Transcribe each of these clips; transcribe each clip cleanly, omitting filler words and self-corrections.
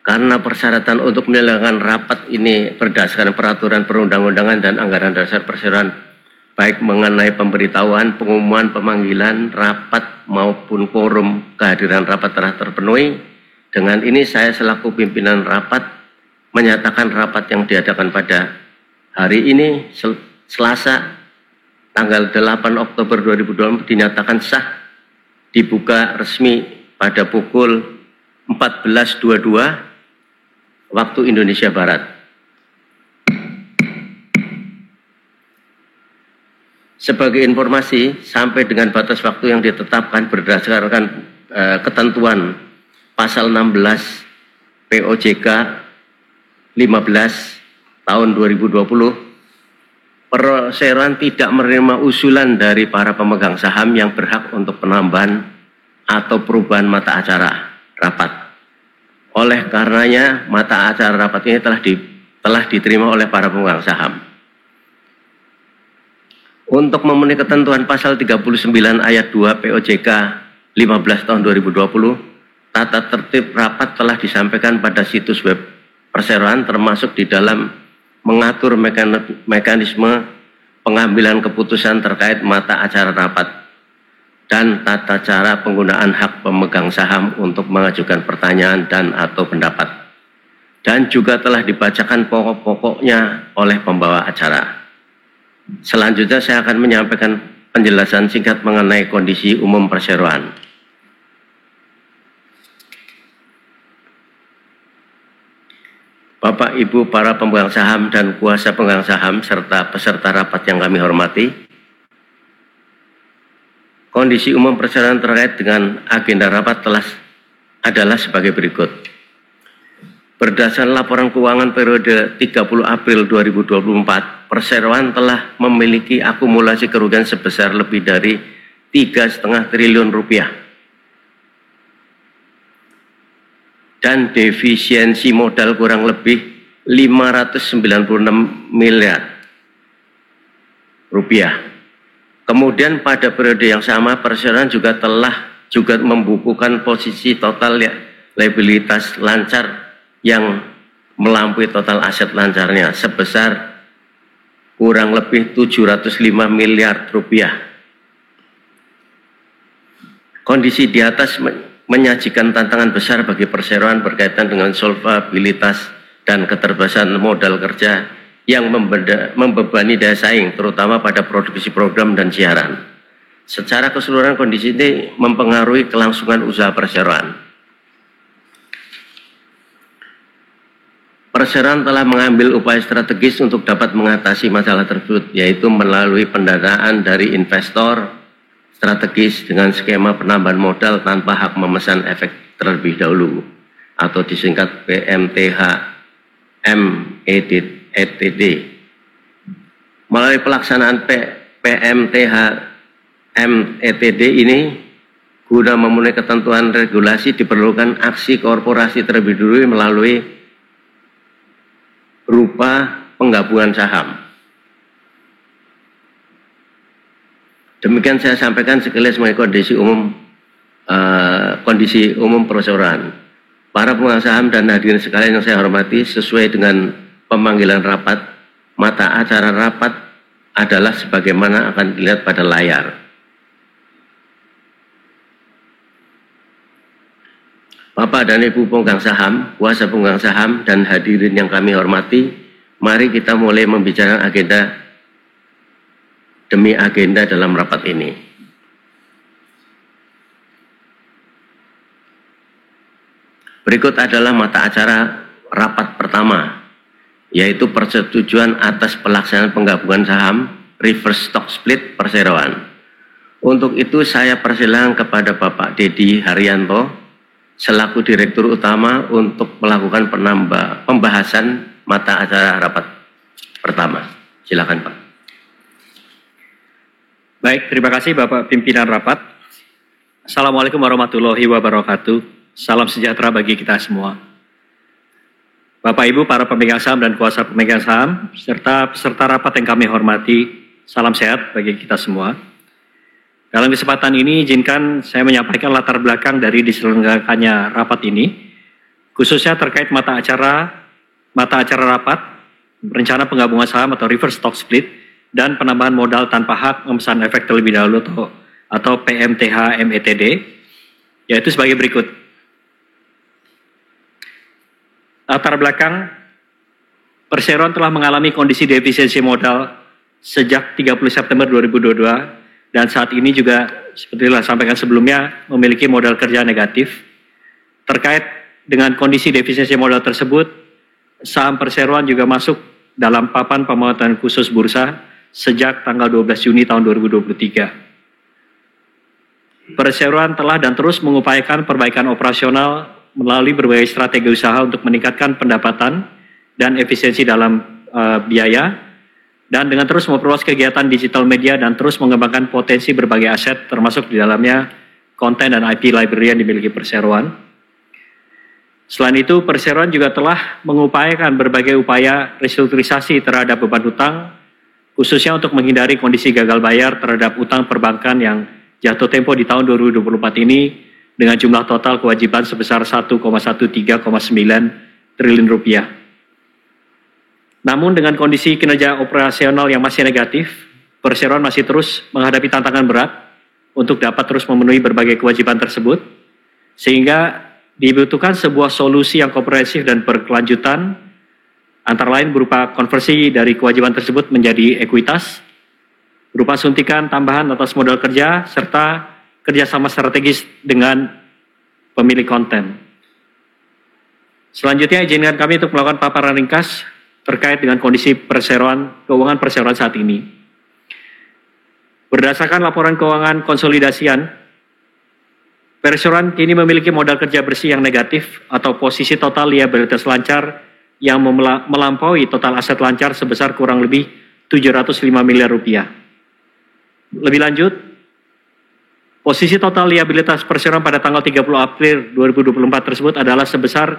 karena persyaratan untuk menyelenggarakan rapat ini berdasarkan peraturan perundang-undangan dan anggaran dasar perseroan, baik mengenai pemberitahuan, pengumuman, pemanggilan rapat maupun quorum kehadiran rapat telah terpenuhi. Dengan ini saya selaku pimpinan rapat menyatakan rapat yang diadakan pada hari ini Selasa tanggal 8 Oktober 2024 dinyatakan sah, dibuka resmi pada pukul 14.22 waktu Indonesia Barat. Sebagai informasi, sampai dengan batas waktu yang ditetapkan berdasarkan ketentuan pasal 16 POJK 15 tahun 2020, perseroan tidak menerima usulan dari para pemegang saham yang berhak untuk penambahan atau perubahan mata acara rapat. Oleh karenanya, mata acara rapat ini telah diterima oleh para pemegang saham. Untuk memenuhi ketentuan pasal 39 ayat 2 POJK 15 tahun 2020, tata tertib rapat telah disampaikan pada situs web perseroan, termasuk di dalam mengatur mekanisme pengambilan keputusan terkait mata acara rapat dan tata cara penggunaan hak pemegang saham untuk mengajukan pertanyaan dan atau pendapat, dan juga telah dibacakan pokok-pokoknya oleh pembawa acara. Selanjutnya saya akan menyampaikan penjelasan singkat mengenai kondisi umum perseroan. Bapak, Ibu, para pemegang saham dan kuasa pemegang saham serta peserta rapat yang kami hormati, kondisi umum perseroan terkait dengan agenda rapat adalah sebagai berikut. Berdasarkan laporan keuangan periode 30 April 2024, perseroan telah memiliki akumulasi kerugian sebesar lebih dari 3,5 triliun rupiah dan defisiensi modal kurang lebih 596 miliar rupiah. Kemudian pada periode yang sama, perseroan juga membukukan posisi total liabilitas lancar yang melampaui total aset lancarnya sebesar kurang lebih 705 miliar rupiah. Kondisi di atas menyajikan tantangan besar bagi perseroan berkaitan dengan solvabilitas dan keterbatasan modal kerja yang membebani daya saing, terutama pada produksi program dan siaran. Secara keseluruhan kondisi ini mempengaruhi kelangsungan usaha perseroan. Perseroan telah mengambil upaya strategis untuk dapat mengatasi masalah tersebut, yaitu melalui pendanaan dari investor strategis dengan skema penambahan modal tanpa hak memesan efek terlebih dahulu atau disingkat PMTH-METD. Melalui pelaksanaan PMTH-METD ini, guna memenuhi ketentuan regulasi diperlukan aksi korporasi terlebih dahulu melalui berupa penggabungan saham. Demikian saya sampaikan sekilas mengenai kondisi umum perseroan. Para pemegang saham dan hadirin sekalian yang saya hormati, sesuai dengan pemanggilan rapat, mata acara rapat adalah sebagaimana akan dilihat pada layar. Bapak dan Ibu pemegang saham, kuasa pemegang saham, dan hadirin yang kami hormati, mari kita mulai membicarakan agenda demi agenda dalam rapat ini. Berikut adalah mata acara rapat pertama, yaitu persetujuan atas pelaksanaan penggabungan saham reverse stock split perseroan. Untuk itu saya persilakan kepada Bapak Dedi Haryanto selaku Direktur Utama untuk melakukan pembahasan mata acara rapat pertama. Silakan Pak. Baik, terima kasih Bapak Pimpinan Rapat. Assalamualaikum warahmatullahi wabarakatuh. Salam sejahtera bagi kita semua. Bapak Ibu para pemegang saham dan kuasa pemegang saham, serta peserta rapat yang kami hormati, salam sehat bagi kita semua. Dalam kesempatan ini, izinkan saya menyampaikan latar belakang dari diselenggarakannya rapat ini. khususnya terkait mata acara rapat, rencana penggabungan saham atau reverse stock split, dan penambahan modal tanpa hak memesan efek terlebih dahulu atau PMTH METD, yaitu sebagai berikut. Latar belakang, perseroan telah mengalami kondisi defisiensi modal sejak 30 September 2022 dan saat ini juga seperti telah sampaikan sebelumnya memiliki modal kerja negatif. Terkait dengan kondisi defisiensi modal tersebut, saham perseroan juga masuk dalam papan pemantauan khusus bursa sejak tanggal 12 Juni tahun 2023. Perseroan telah dan terus mengupayakan perbaikan operasional melalui berbagai strategi usaha untuk meningkatkan pendapatan dan efisiensi dalam biaya, dan dengan terus memperluas kegiatan digital media dan terus mengembangkan potensi berbagai aset termasuk di dalamnya konten dan IP library yang dimiliki perseroan. Selain itu, perseroan juga telah mengupayakan berbagai upaya restrukturisasi terhadap beban hutang, khususnya untuk menghindari kondisi gagal bayar terhadap utang perbankan yang jatuh tempo di tahun 2024 ini dengan jumlah total kewajiban sebesar 1,13,9 triliun rupiah. Namun dengan kondisi kinerja operasional yang masih negatif, perseroan masih terus menghadapi tantangan berat untuk dapat terus memenuhi berbagai kewajiban tersebut, sehingga dibutuhkan sebuah solusi yang komprehensif dan berkelanjutan, antara lain berupa konversi dari kewajiban tersebut menjadi ekuitas, berupa suntikan tambahan atas modal kerja, serta kerjasama strategis dengan pemilik konten. Selanjutnya, izinkan kami untuk melakukan paparan ringkas terkait dengan kondisi keuangan perseroan saat ini. Berdasarkan laporan keuangan konsolidasian, perseroan kini memiliki modal kerja bersih yang negatif atau posisi total liabilitas lancar yang melampaui total aset lancar sebesar kurang lebih 705 miliar rupiah. Lebih lanjut, posisi total liabilitas perseroan pada tanggal 30 April 2024 tersebut adalah sebesar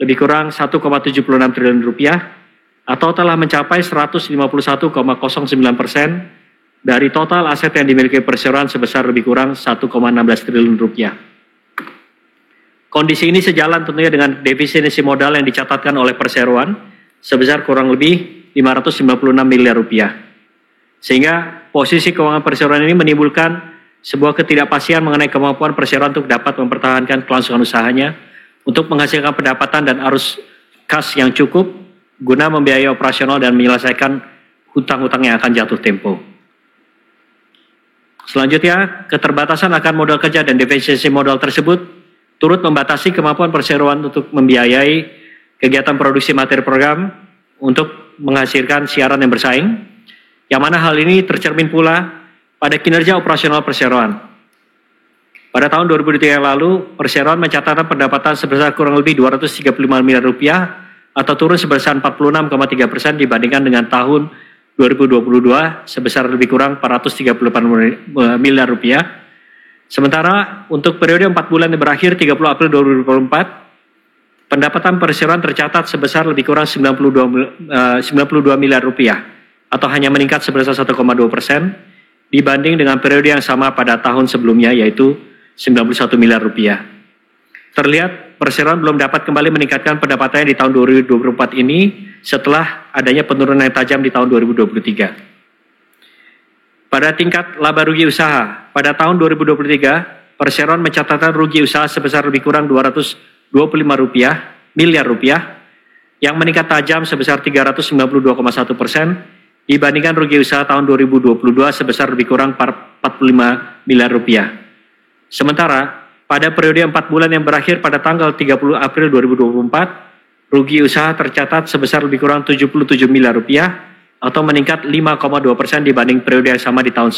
lebih kurang 1,76 triliun rupiah atau telah mencapai 151,09% dari total aset yang dimiliki perseroan sebesar lebih kurang 1,16 triliun rupiah. Kondisi ini sejalan tentunya dengan defisiensi modal yang dicatatkan oleh perseroan sebesar kurang lebih 596 miliar rupiah. Sehingga posisi keuangan perseroan ini menimbulkan sebuah ketidakpastian mengenai kemampuan perseroan untuk dapat mempertahankan kelangsungan usahanya untuk menghasilkan pendapatan dan arus kas yang cukup guna membiayai operasional dan menyelesaikan hutang-hutang yang akan jatuh tempo. Selanjutnya, keterbatasan akan modal kerja dan defisiensi modal tersebut turut membatasi kemampuan perseroan untuk membiayai kegiatan produksi materi program untuk menghasilkan siaran yang bersaing, yang mana hal ini tercermin pula pada kinerja operasional perseroan. Pada tahun 2023 yang lalu, perseroan mencatatkan pendapatan sebesar kurang lebih 235 miliar rupiah atau turun sebesar 46,3% dibandingkan dengan tahun 2022 sebesar lebih kurang 438 miliar rupiah. Sementara untuk periode 4 bulan yang berakhir 30 April 2024, pendapatan perseroan tercatat sebesar lebih kurang 92 miliar rupiah atau hanya meningkat sebesar 1,2% dibanding dengan periode yang sama pada tahun sebelumnya yaitu 91 miliar rupiah. Terlihat perseroan belum dapat kembali meningkatkan pendapatannya di tahun 2024 ini setelah adanya penurunan yang tajam di tahun 2023. Pada tingkat laba rugi usaha, pada tahun 2023, perseroan mencatatkan rugi usaha sebesar lebih kurang 225 miliar rupiah yang meningkat tajam sebesar 392,1% dibandingkan rugi usaha tahun 2022 sebesar lebih kurang 45 miliar rupiah. Sementara pada periode 4 bulan yang berakhir pada tanggal 30 April 2024, rugi usaha tercatat sebesar lebih kurang 77 miliar rupiah atau meningkat 5,2% dibanding periode yang sama di tahun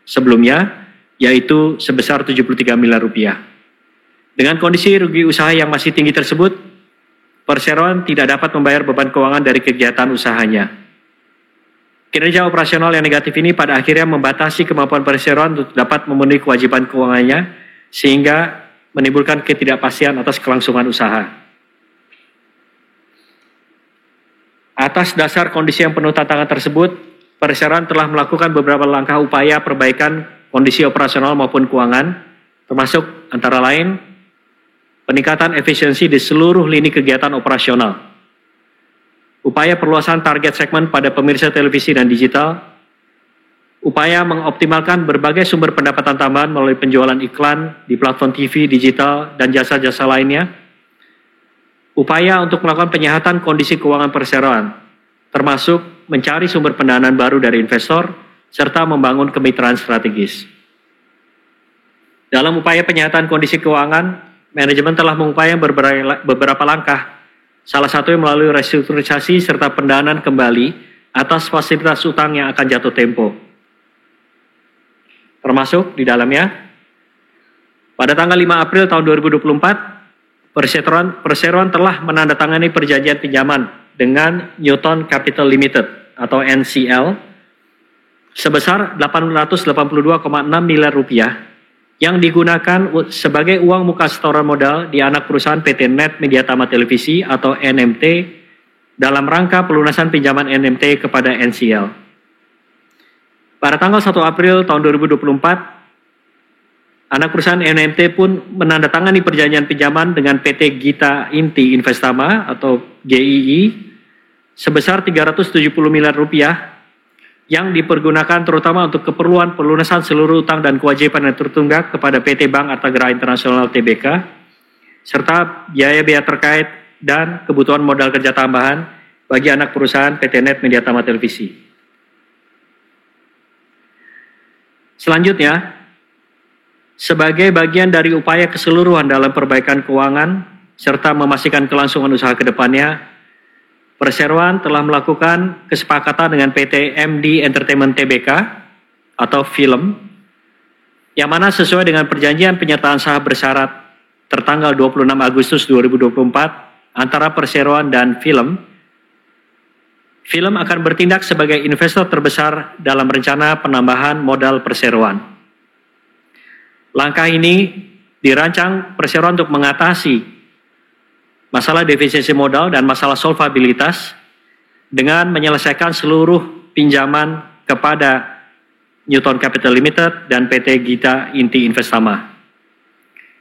sebelumnya, yaitu sebesar 73 miliar rupiah. Dengan kondisi rugi usaha yang masih tinggi tersebut, perseroan tidak dapat membayar beban keuangan dari kegiatan usahanya. Kinerja operasional yang negatif ini pada akhirnya membatasi kemampuan perseroan untuk dapat memenuhi kewajiban keuangannya, sehingga menimbulkan ketidakpastian atas kelangsungan usaha. Atas dasar kondisi yang penuh tantangan tersebut, perseroan telah melakukan beberapa langkah upaya perbaikan kondisi operasional maupun keuangan, termasuk antara lain peningkatan efisiensi di seluruh lini kegiatan operasional, upaya perluasan target segmen pada pemirsa televisi dan digital, upaya mengoptimalkan berbagai sumber pendapatan tambahan melalui penjualan iklan di platform TV, digital, dan jasa-jasa lainnya, upaya untuk melakukan penyehatan kondisi keuangan perseroan, termasuk mencari sumber pendanaan baru dari investor, serta membangun kemitraan strategis. Dalam upaya penyehatan kondisi keuangan, manajemen telah mengupayakan beberapa langkah, salah satunya melalui restrukturisasi serta pendanaan kembali atas fasilitas utang yang akan jatuh tempo. Termasuk di dalamnya, pada tanggal 5 April tahun 2024, Perseroan telah menandatangani perjanjian pinjaman dengan Newton Capital Limited atau NCL sebesar 882,6 miliar rupiah yang digunakan sebagai uang muka setoran modal di anak perusahaan PT Net Media Tama Televisi atau NMT dalam rangka pelunasan pinjaman NMT kepada NCL. Pada tanggal 1 April tahun 2024, anak perusahaan NMT pun menandatangani perjanjian pinjaman dengan PT Gita Inti Investama atau GII sebesar 370 miliar rupiah yang dipergunakan terutama untuk keperluan pelunasan seluruh utang dan kewajiban yang tertunggak kepada PT Bank Artagra Internasional Tbk serta biaya-biaya terkait dan kebutuhan modal kerja tambahan bagi anak perusahaan PT Net Media Tama Televisi. Selanjutnya, sebagai bagian dari upaya keseluruhan dalam perbaikan keuangan serta memastikan kelangsungan usaha ke depannya, Perseroan telah melakukan kesepakatan dengan PT MD Entertainment Tbk atau Film, yang mana sesuai dengan perjanjian penyertaan saham bersyarat tertanggal 26 Agustus 2024 antara Perseroan dan Film akan bertindak sebagai investor terbesar dalam rencana penambahan modal Perseroan. Langkah ini dirancang Perseroan untuk mengatasi masalah defisisi modal dan masalah solvabilitas dengan menyelesaikan seluruh pinjaman kepada Newton Capital Limited dan PT Gita Inti Investama.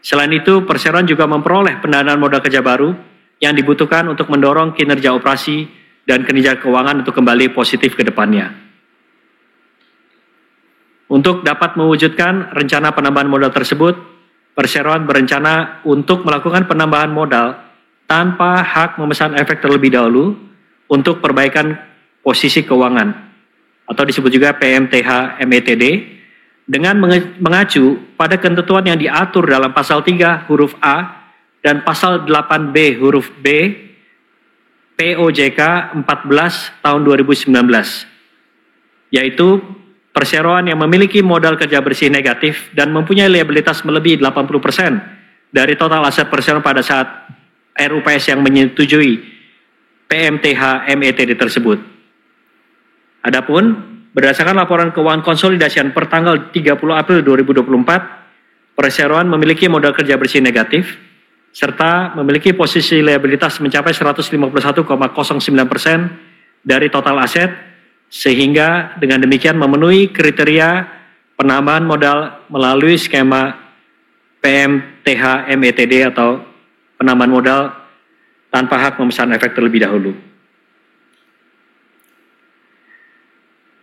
Selain itu, Perseroan juga memperoleh pendanaan modal kerja baru yang dibutuhkan untuk mendorong kinerja operasi dan kinerja keuangan untuk kembali positif ke depannya. Untuk dapat mewujudkan rencana penambahan modal tersebut, Perseroan berencana untuk melakukan penambahan modal tanpa hak memesan efek terlebih dahulu untuk perbaikan posisi keuangan atau disebut juga PMTH METD dengan mengacu pada ketentuan yang diatur dalam pasal 3 huruf A dan pasal 8B huruf B POJK 14 tahun 2019, yaitu Perseroan yang memiliki modal kerja bersih negatif dan mempunyai liabilitas melebihi 80% dari total aset Perseroan pada saat RUPS yang menyetujui PMTH METD tersebut. Adapun berdasarkan laporan keuangan konsolidasian per tanggal 30 April 2024, Perseroan memiliki modal kerja bersih negatif serta memiliki posisi liabilitas mencapai 151,09% dari total aset, sehingga dengan demikian memenuhi kriteria penambahan modal melalui skema PMTH METD atau penambahan modal tanpa hak memesan efek terlebih dahulu.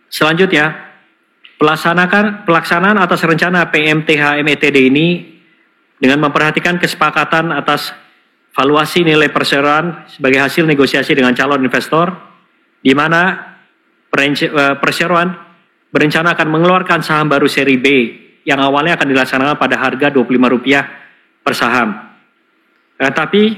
Selanjutnya, pelaksanaan atas rencana PMTH METD ini dengan memperhatikan kesepakatan atas valuasi nilai Perseroan sebagai hasil negosiasi dengan calon investor, di mana Perseroan berencana akan mengeluarkan saham baru seri B yang awalnya akan dilaksanakan pada harga Rp25 per saham. Tapi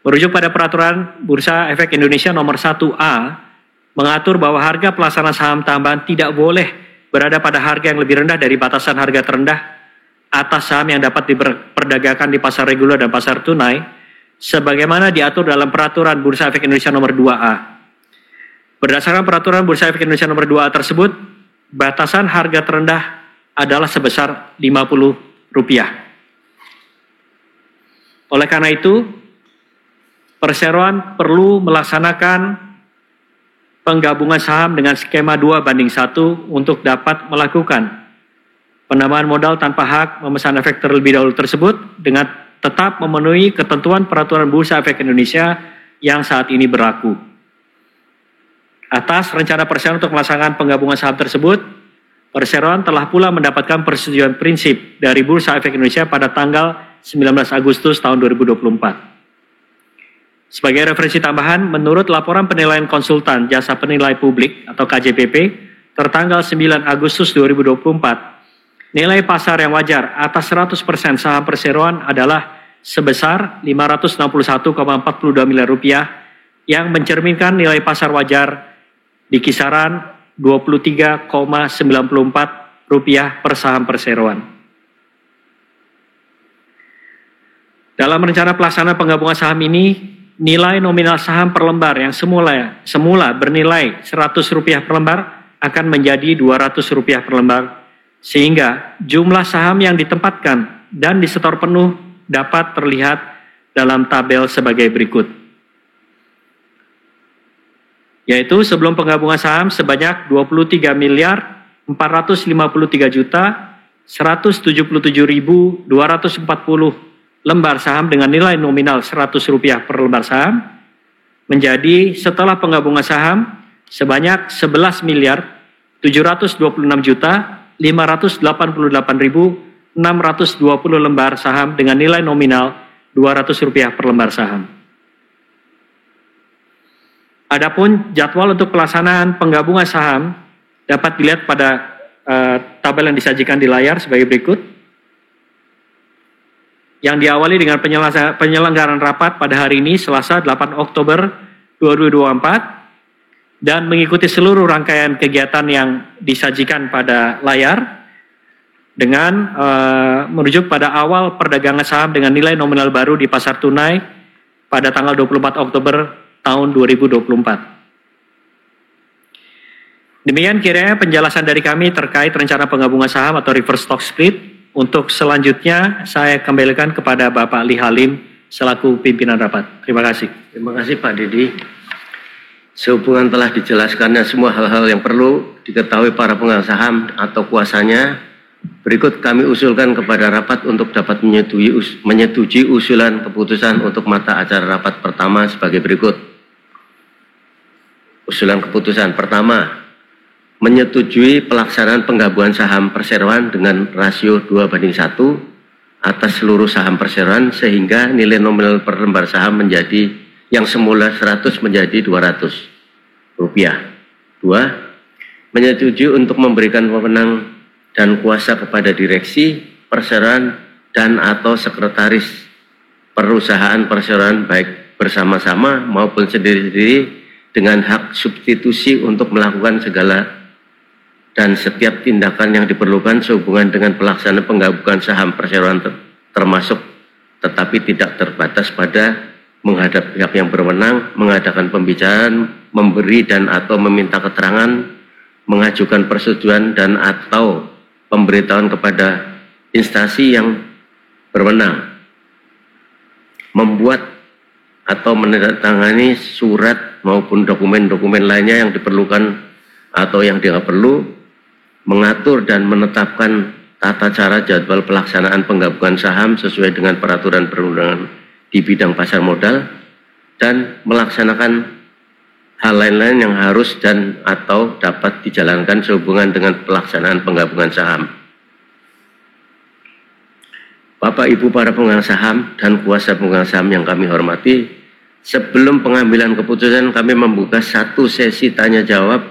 merujuk pada peraturan Bursa Efek Indonesia nomor 1A mengatur bahwa harga pelaksana saham tambahan tidak boleh berada pada harga yang lebih rendah dari batasan harga terendah atas saham yang dapat diperdagangkan di pasar reguler dan pasar tunai sebagaimana diatur dalam peraturan Bursa Efek Indonesia nomor 2A. Berdasarkan peraturan Bursa Efek Indonesia nomor 2A tersebut, batasan harga terendah adalah sebesar Rp50. Oleh karena itu, Perseroan perlu melaksanakan penggabungan saham dengan skema 2:1 untuk dapat melakukan penambahan modal tanpa hak memesan efek terlebih dahulu tersebut dengan tetap memenuhi ketentuan peraturan Bursa Efek Indonesia yang saat ini berlaku. Atas rencana perseroan untuk melaksanakan penggabungan saham tersebut, perseroan telah pula mendapatkan persetujuan prinsip dari Bursa Efek Indonesia pada tanggal 19 Agustus tahun 2024. Sebagai referensi tambahan, menurut laporan penilaian konsultan jasa penilai publik atau KJPP tertanggal 9 Agustus 2024, nilai pasar yang wajar atas 100% saham perseroan adalah sebesar Rp561,42 miliar yang mencerminkan nilai pasar wajar di kisaran Rp23,94 per saham perseroan. Dalam rencana pelaksanaan penggabungan saham ini, nilai nominal saham per lembar yang semula bernilai Rp100 per lembar akan menjadi Rp200 per lembar, sehingga jumlah saham yang ditempatkan dan disetor penuh dapat terlihat dalam tabel sebagai berikut. Yaitu sebelum penggabungan saham sebanyak 23.453.177.240 lembar saham dengan nilai nominal Rp100 per lembar saham, menjadi setelah penggabungan saham sebanyak 11.726.588.620 lembar saham dengan nilai nominal Rp200 per lembar saham. Adapun jadwal untuk pelaksanaan penggabungan saham dapat dilihat pada tabel yang disajikan di layar sebagai berikut. Yang diawali dengan penyelenggaraan rapat pada hari ini Selasa 8 Oktober 2024 dan mengikuti seluruh rangkaian kegiatan yang disajikan pada layar dengan merujuk pada awal perdagangan saham dengan nilai nominal baru di pasar tunai pada tanggal 24 Oktober tahun 2024. Demikian kiranya penjelasan dari kami terkait rencana penggabungan saham atau reverse stock split. Untuk selanjutnya saya kembalikan kepada Bapak Ali Halim selaku pimpinan rapat. Terima kasih. Terima kasih Pak Didi. Sehubungan telah dijelaskannya semua hal-hal yang perlu diketahui para pemegang saham atau kuasanya, berikut kami usulkan kepada rapat untuk dapat menyetujui usulan keputusan untuk mata acara rapat pertama sebagai berikut. Usulan keputusan pertama, menyetujui pelaksanaan penggabungan saham perseroan dengan rasio 2:1 atas seluruh saham perseroan sehingga nilai nominal per lembar saham menjadi yang semula 100 menjadi Rp200. 2. Menyetujui untuk memberikan wewenang dan kuasa kepada direksi perseroan dan atau sekretaris perusahaan perseroan baik bersama-sama maupun sendiri-sendiri dengan hak substitusi untuk melakukan segala dan setiap tindakan yang diperlukan sehubungan dengan pelaksanaan penggabungan saham perseroan termasuk tetapi tidak terbatas pada menghadap pihak yang berwenang, mengadakan pembicaraan, memberi dan atau meminta keterangan, mengajukan persetujuan dan atau pemberitahuan kepada instansi yang berwenang, membuat atau menandatangani surat maupun dokumen-dokumen lainnya yang diperlukan atau yang tidak perlu, mengatur dan menetapkan tata cara jadwal pelaksanaan penggabungan saham sesuai dengan peraturan perundangan di bidang pasar modal dan melaksanakan hal lain-lain yang harus dan atau dapat dijalankan sehubungan dengan pelaksanaan penggabungan saham. Bapak Ibu para pemegang saham dan kuasa pemegang saham yang kami hormati, sebelum pengambilan keputusan kami membuka satu sesi tanya jawab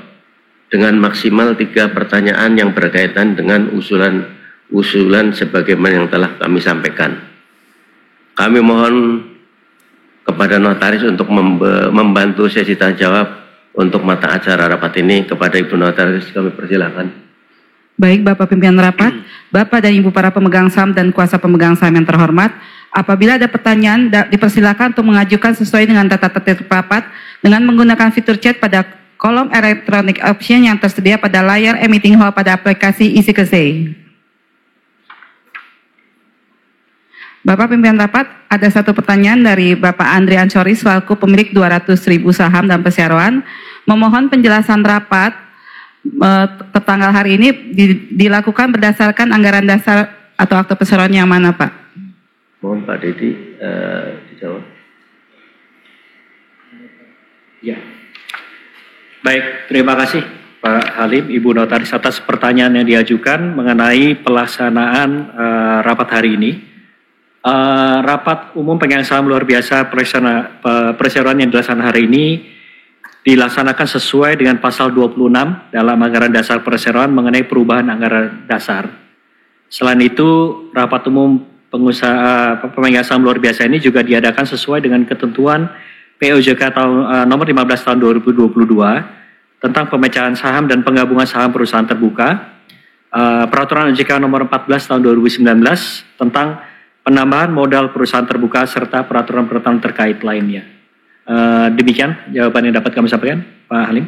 dengan maksimal 3 pertanyaan yang berkaitan dengan usulan sebagaimana yang telah kami sampaikan. Kami mohon kepada notaris untuk membantu sesi tanya jawab untuk mata acara rapat ini. Kepada Ibu Notaris kami persilakan. Baik Bapak Pimpinan Rapat, Bapak dan Ibu para pemegang saham dan kuasa pemegang saham yang terhormat, apabila ada pertanyaan dipersilakan untuk mengajukan sesuai dengan tata tertib rapat dengan menggunakan fitur chat pada kolom electronic option yang tersedia pada layar e-meeting hall pada aplikasi EasyKC. Bapak Pimpinan Rapat, ada satu pertanyaan dari Bapak Andri Ansori selaku pemilik 200.000 saham dan perseroan, memohon penjelasan rapat ke tanggal hari ini dilakukan berdasarkan anggaran dasar atau akte perseroan yang mana Pak? Mohon Pak Dedi dijawab. Ya. Baik, terima kasih Pak Halim, Ibu Notaris atas pertanyaan yang diajukan mengenai pelaksanaan rapat hari ini. Rapat umum pemegang saham luar biasa perseroan yang dilaksanakan hari ini dilaksanakan sesuai dengan pasal 26 dalam anggaran dasar perseroan mengenai perubahan anggaran dasar. Selain itu, rapat umum pemegang saham luar biasa ini juga diadakan sesuai dengan ketentuan POJK nomor 15 tahun 2022 tentang pemecahan saham dan penggabungan saham perusahaan terbuka, peraturan OJK nomor 14 tahun 2019 tentang penambahan modal perusahaan terbuka serta peraturan-peraturan terkait lainnya. Demikian jawaban yang dapat kami sampaikan, Pak Halim.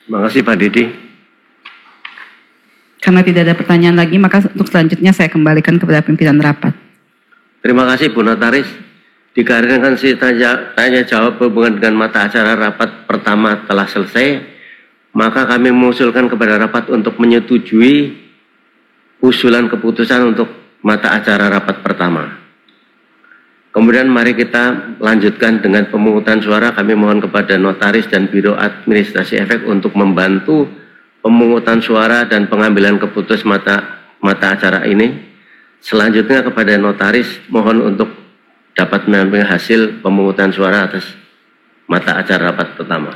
Terima kasih Pak Dedi. Karena tidak ada pertanyaan lagi, maka untuk selanjutnya saya kembalikan kepada pimpinan rapat. Terima kasih Bu Notaris. Dikarenakan si tanya jawab berhubungan dengan mata acara rapat pertama telah selesai, maka kami mengusulkan kepada rapat untuk menyetujui usulan keputusan untuk mata acara rapat pertama. Kemudian mari kita lanjutkan dengan pemungutan suara. Kami mohon kepada Notaris dan Biro Administrasi Efek untuk membantu pemungutan suara dan pengambilan keputusan mata acara ini. Selanjutnya kepada Notaris mohon untuk dapat menyampaikan hasil pemungutan suara atas mata acara rapat pertama.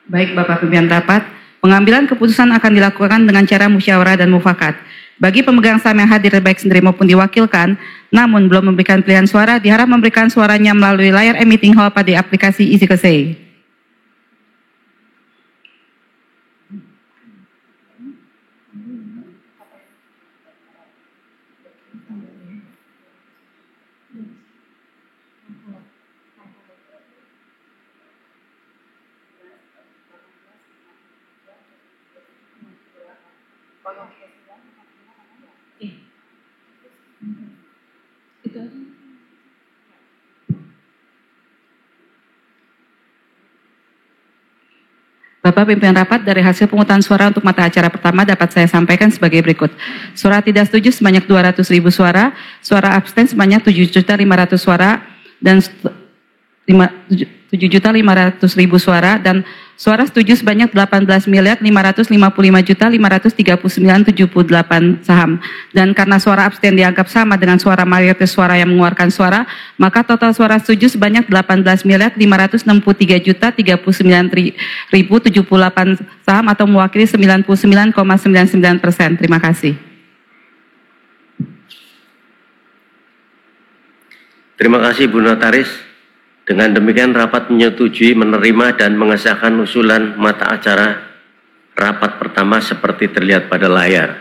Baik Bapak Pimpinan Rapat, pengambilan keputusan akan dilakukan dengan cara musyawarah dan mufakat. Bagi pemegang saham yang hadir baik sendiri maupun diwakilkan, namun belum memberikan pilihan suara, diharap memberikan suaranya melalui layar e-meeting hall pada aplikasi EasyKSEI. Bapak Pimpinan Rapat, dari hasil pemungutan suara untuk mata acara pertama dapat saya sampaikan sebagai berikut. Suara tidak setuju sebanyak 200.000 suara, suara abstain sebanyak 7.500.000 suara, dan 7.500.000 suara, dan suara setuju sebanyak 18.555.539.78 saham. Dan karena suara abstain dianggap sama dengan suara mayoritas suara yang mengeluarkan suara, maka total suara setuju sebanyak 18.563.039.078 saham atau mewakili 99,99%. Terima kasih. Terima kasih Bu Notaris. Dengan demikian rapat menyetujui menerima dan mengesahkan usulan mata acara rapat pertama seperti terlihat pada layar.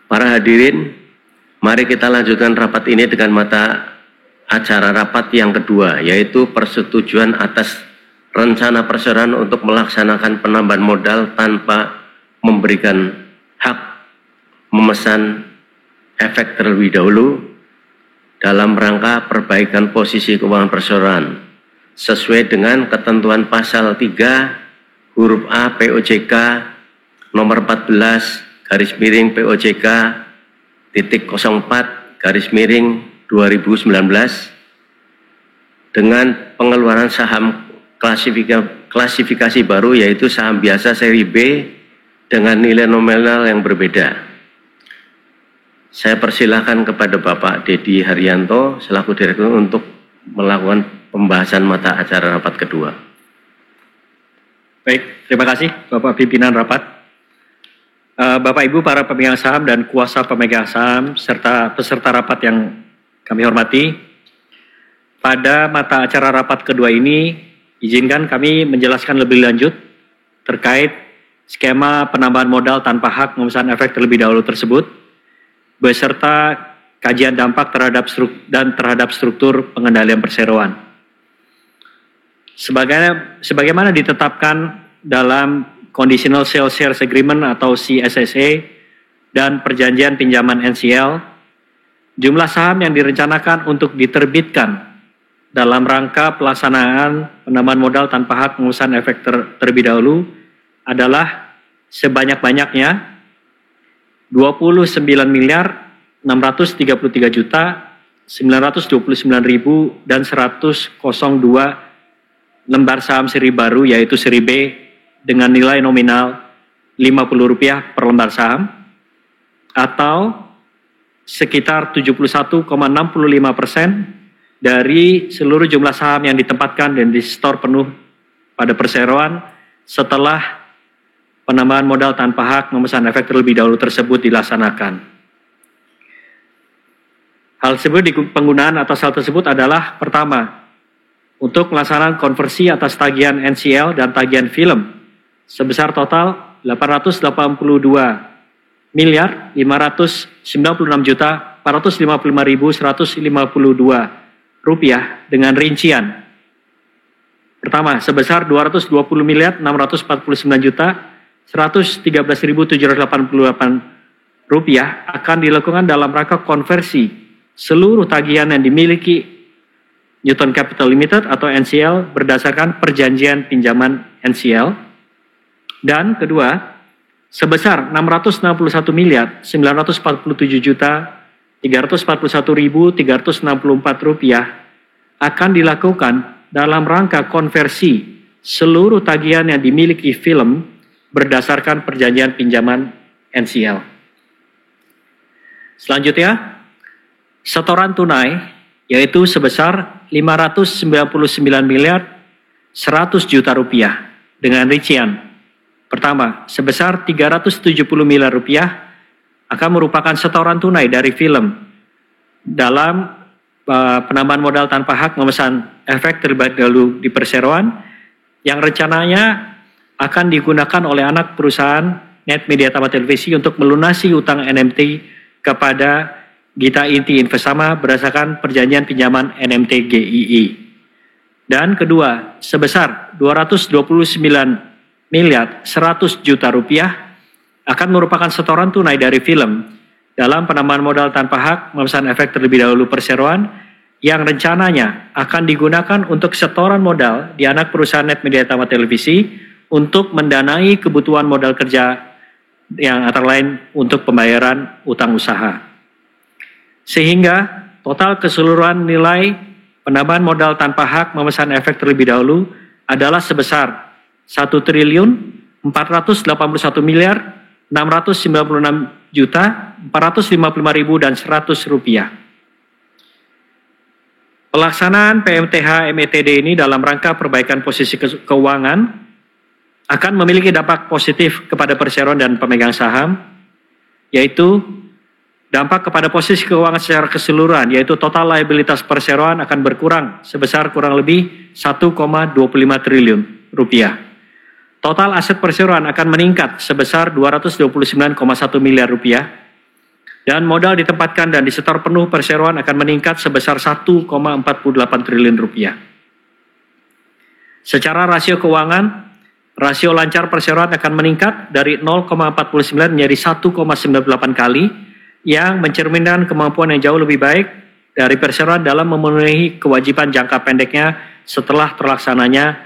Para hadirin, mari kita lanjutkan rapat ini dengan mata acara rapat yang kedua, yaitu persetujuan atas rencana perseroan untuk melaksanakan penambahan modal tanpa memberikan hak memesan efek terlebih dahulu dalam rangka perbaikan posisi keuangan perseroan sesuai dengan ketentuan pasal 3 huruf A POJK nomor 14 garis miring POJK titik 04 garis miring 2019 dengan pengeluaran saham klasifikasi baru, yaitu saham biasa seri B dengan nilai nominal yang berbeda. Saya persilahkan kepada Bapak Dedi Haryanto selaku Direktur untuk melakukan pembahasan mata acara rapat kedua. Baik, terima kasih Bapak Pimpinan Rapat. Bapak Ibu para pemegang saham dan kuasa pemegang saham serta peserta rapat yang kami hormati, pada mata acara rapat kedua ini izinkan kami menjelaskan lebih lanjut terkait skema penambahan modal tanpa hak memesan efek terlebih dahulu tersebut, beserta kajian dampak terhadap struktur pengendalian perseroan. Sebagaimana ditetapkan dalam Conditional Sales Shares Agreement atau CSSA dan perjanjian pinjaman NCL, jumlah saham yang direncanakan untuk diterbitkan dalam rangka pelaksanaan penambahan modal tanpa hak memesan efek terlebih dahulu adalah sebanyak-banyaknya 29.933.929.102 lembar saham seri baru, yaitu seri B dengan nilai nominal Rp50 per lembar saham, atau sekitar 71,65% dari seluruh jumlah saham yang ditempatkan dan di store penuh pada perseroan setelah penambahan modal tanpa hak memesan efek terlebih dahulu tersebut dilaksanakan. Hal tersebut penggunaan atas hal tersebut adalah pertama, untuk melaksanakan konversi atas tagihan NCL dan tagihan film sebesar total Rp896.455.152 dengan rincian. Pertama, sebesar Rp220.649.113.788 akan dilakukan dalam rangka konversi seluruh tagihan yang dimiliki Newton Capital Limited atau NCL berdasarkan perjanjian pinjaman NCL. Dan kedua, sebesar Rp691.947.341.364 akan dilakukan dalam rangka konversi seluruh tagihan yang dimiliki film berdasarkan perjanjian pinjaman NCL. Selanjutnya, setoran tunai yaitu sebesar Rp599.100.000.000 dengan rincian. Pertama, sebesar Rp370 miliar akan merupakan setoran tunai dari film dalam penambahan modal tanpa hak memesan efek terlebih dahulu di perseroan yang rencananya akan digunakan oleh anak perusahaan Net Media Tama Televisi untuk melunasi utang NMT kepada Gita Inti Investama berdasarkan perjanjian pinjaman NMT GII. Dan kedua, sebesar Rp229.100.000.000 akan merupakan setoran tunai dari film dalam penambahan modal tanpa hak memesan efek terlebih dahulu perseroan yang rencananya akan digunakan untuk setoran modal di anak perusahaan Net Media Tama Televisi untuk mendanai kebutuhan modal kerja yang antara lain untuk pembayaran utang usaha. Sehingga total keseluruhan nilai penambahan modal tanpa hak memesan efek terlebih dahulu adalah sebesar Rp1.496.656.455.100 Pelaksanaan PMTH METD ini dalam rangka perbaikan posisi keuangan akan memiliki dampak positif kepada perseroan dan pemegang saham, yaitu dampak kepada posisi keuangan secara keseluruhan, yaitu total liabilitas perseroan akan berkurang sebesar kurang lebih Rp1,25 triliun. Total aset perseroan akan meningkat sebesar Rp229,1 miliar dan modal ditempatkan dan disetor penuh perseroan akan meningkat sebesar Rp1,48 triliun. Secara rasio keuangan, rasio lancar perseroan akan meningkat dari 0,49 menjadi 1,98 kali yang mencerminkan kemampuan yang jauh lebih baik dari perseroan dalam memenuhi kewajiban jangka pendeknya setelah terlaksananya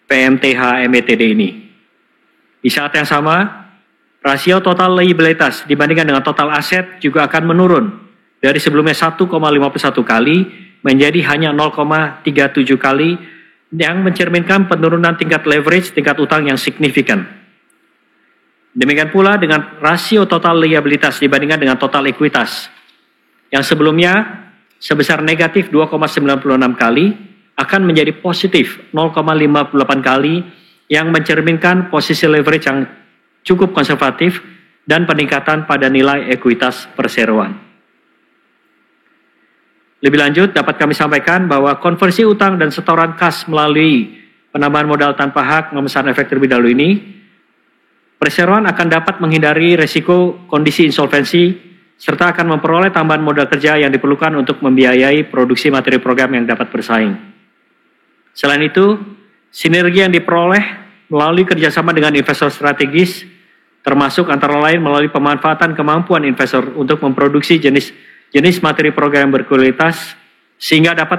PMTH METD ini. Di saat yang sama, rasio total liabilitas dibandingkan dengan total aset juga akan menurun dari sebelumnya 1,51 kali menjadi hanya 0,37 kali yang mencerminkan penurunan tingkat leverage tingkat utang yang signifikan. Demikian pula dengan rasio total liabilitas dibandingkan dengan total ekuitas yang sebelumnya sebesar negatif 2,96 kali akan menjadi positif 0,58 kali yang mencerminkan posisi leverage yang cukup konservatif dan peningkatan pada nilai ekuitas perseroan. Lebih lanjut dapat kami sampaikan bahwa konversi utang dan setoran kas melalui penambahan modal tanpa hak memesan efek terlebih dahulu ini, perseroan akan dapat menghindari resiko kondisi insolvensi serta akan memperoleh tambahan modal kerja yang diperlukan untuk membiayai produksi materi program yang dapat bersaing. Selain itu, sinergi yang diperoleh melalui kerjasama dengan investor strategis, termasuk antara lain melalui pemanfaatan kemampuan investor untuk memproduksi jenis materi program berkualitas, sehingga dapat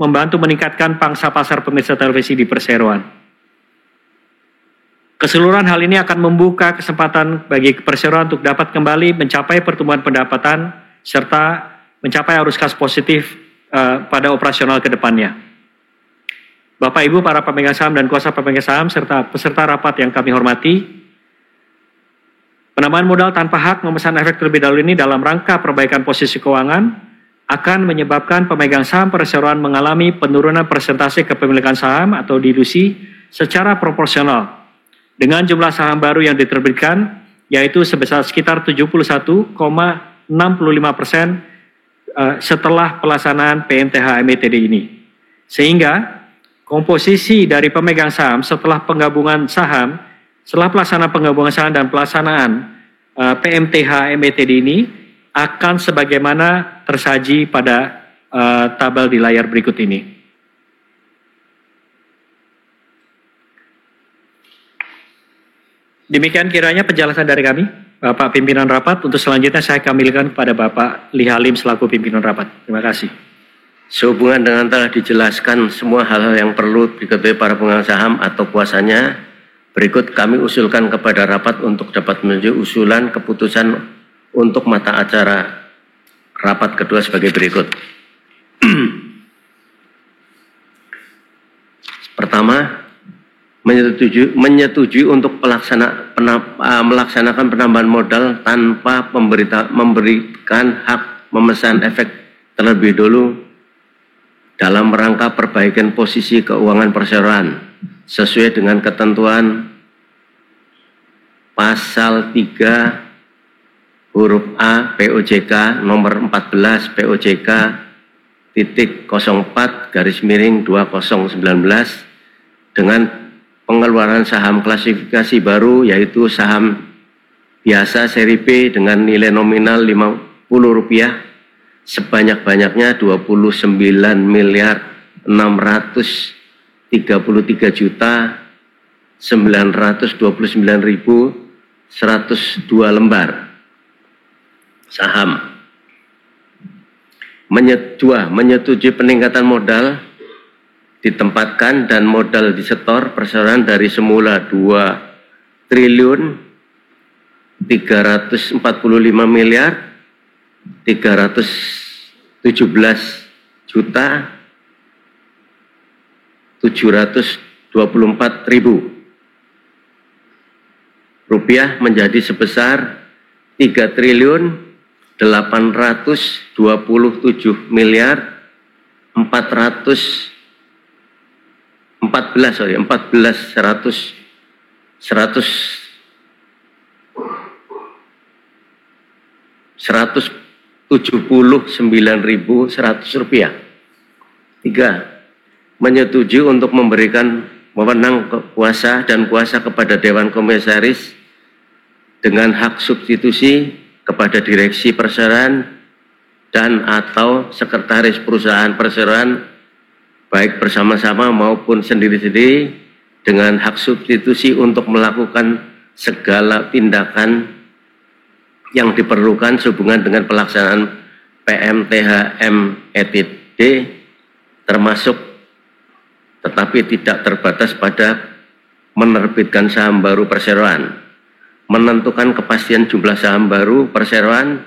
membantu meningkatkan pangsa pasar pemirsa televisi di perseroan. Keseluruhan hal ini akan membuka kesempatan bagi perseroan untuk dapat kembali mencapai pertumbuhan pendapatan serta mencapai arus kas positif pada operasional ke depannya. Bapak Ibu para pemegang saham dan kuasa pemegang saham serta peserta rapat yang kami hormati, penambahan modal tanpa hak memesan efek terlebih dahulu ini dalam rangka perbaikan posisi keuangan akan menyebabkan pemegang saham perseroan mengalami penurunan persentase kepemilikan saham atau dilusi secara proporsional dengan jumlah saham baru yang diterbitkan, yaitu sebesar sekitar 71,65% setelah pelaksanaan PMTH METD ini. Sehingga komposisi dari pemegang saham setelah penggabungan saham, setelah pelaksanaan penggabungan saham dan pelaksanaan PMTH METD ini akan sebagaimana tersaji pada tabel di layar berikut ini. Demikian kiranya penjelasan dari kami, Bapak Pimpinan Rapat. Untuk selanjutnya saya kembalikan kepada Bapak Li Halim selaku Pimpinan Rapat. Terima kasih. Sehubungan dengan telah dijelaskan semua hal-hal yang perlu diketahui para pemegang saham atau kuasanya, berikut kami usulkan kepada rapat untuk dapat menuju usulan keputusan untuk mata acara rapat kedua sebagai berikut. Pertama, menyetujui untuk melaksanakan penambahan modal tanpa memberikan hak memesan efek terlebih dahulu dalam rangka perbaikan posisi keuangan perseroan sesuai dengan ketentuan pasal 3 huruf A POJK nomor 14 POJK titik 04 garis miring 2019 dengan pengeluaran saham klasifikasi baru, yaitu saham biasa seri B dengan nilai nominal Rp50 sebanyak-banyaknya 29.933.929.102 lembar saham. Menyetujui peningkatan modal ditempatkan dan modal disetor perseroan dari semula 2 triliun 345 miliar 317 juta 724 ribu rupiah menjadi sebesar 3 triliun 827 miliar 179.100 rupiah. 3. Menyetujui untuk memberikan wewenang kuasa dan kuasa kepada Dewan Komisaris dengan hak substitusi kepada direksi perseroan dan atau sekretaris perusahaan perseroan baik bersama-sama maupun sendiri-sendiri dengan hak substitusi untuk melakukan segala tindakan yang diperlukan sehubungan dengan pelaksanaan PMTH METD termasuk tetapi tidak terbatas pada menerbitkan saham baru perseroan, menentukan kepastian jumlah saham baru perseroan,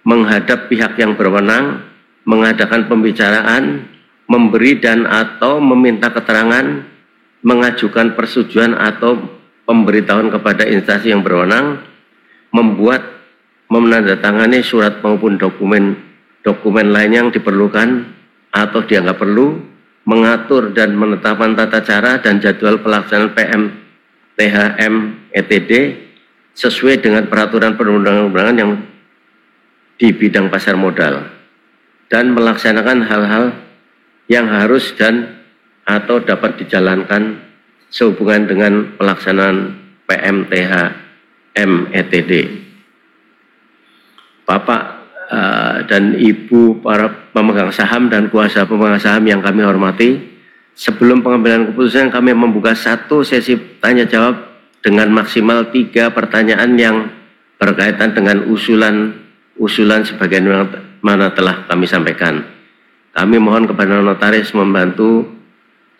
menghadap pihak yang berwenang, mengadakan pembicaraan, memberi dan atau meminta keterangan, mengajukan persetujuan atau pemberitahuan kepada instansi yang berwenang, membuat, menandatangani surat maupun dokumen lain yang diperlukan atau dianggap perlu, mengatur dan menetapkan tata cara dan jadwal pelaksanaan PMTH METD sesuai dengan peraturan perundang-undangan yang di bidang pasar modal dan melaksanakan hal-hal yang harus dan atau dapat dijalankan sehubungan dengan pelaksanaan PMTH METD. Bapak dan Ibu para pemegang saham dan kuasa pemegang saham yang kami hormati, sebelum pengambilan keputusan kami membuka satu sesi tanya jawab dengan maksimal 3 pertanyaan yang berkaitan dengan usulan sebagaimana telah kami sampaikan. Kami mohon kepada notaris membantu